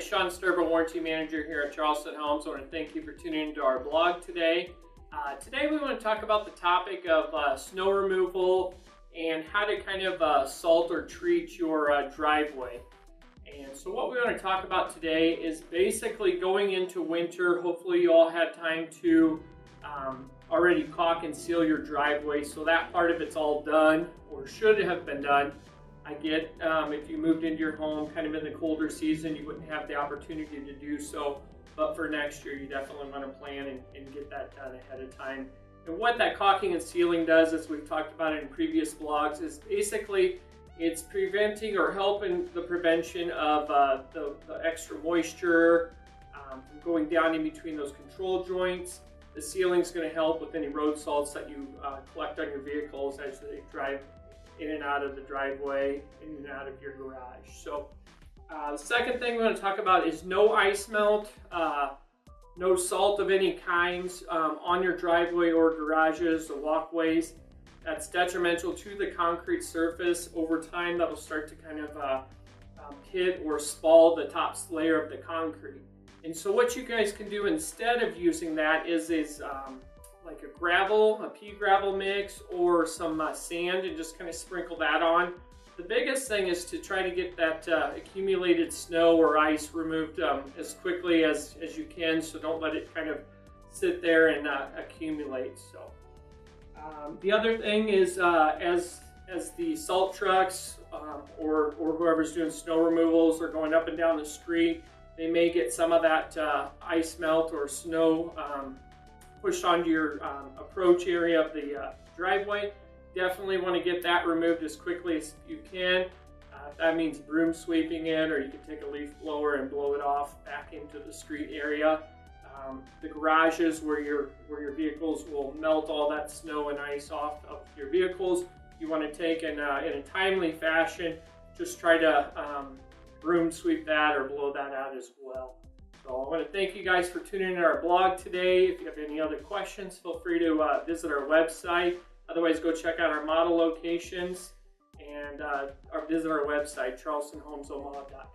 Sean Sturba, Warranty Manager here at Charleston Homes. I want to thank you for tuning into our blog today. Today we want to talk about the topic of snow removal and how to kind of salt or treat your driveway. And so what we want to talk about today is basically going into winter. Hopefully you all had time to already caulk and seal your driveway, so that part of it's all done or should have been done. I get if you moved into your home kind of in the colder season, you wouldn't have the opportunity to do so, but for next year you definitely want to plan and get that done ahead of time. And what that caulking and sealing does, as we've talked about in previous blogs, is basically it's preventing or helping the prevention of the extra moisture from going down in between those control joints. The sealing is going to help with any road salts that you collect on your vehicles as they drive in and out of the driveway, in and out of your garage. So the second thing we're going to talk about is no ice melt, no salt of any kinds on your driveway or garages or walkways. That's detrimental to the concrete surface. Over time, that'll start to kind of hit or spall the top layer of the concrete. And so what you guys can do instead of using that is like a pea gravel mix or some sand, and just kind of sprinkle that on. The biggest thing is to try to get that accumulated snow or ice removed as quickly as you can, so don't let it kind of sit there and accumulate. So the other thing is as the salt trucks or whoever's doing snow removals are going up and down the street, they may get some of that ice melt or snow pushed onto your approach area of the driveway. Definitely want to get that removed as quickly as you can. If that means broom sweeping it, or you can take a leaf blower and blow it off back into the street area. The garages where your vehicles will melt all that snow and ice off of your vehicles, you want to take in a timely fashion, just try to broom sweep that or blow that out as well. So I want to thank you guys for tuning in to our blog today. If you have any other questions, feel free to visit our website. Otherwise, go check out our model locations and or visit our website, charlestonhomesomaha.com.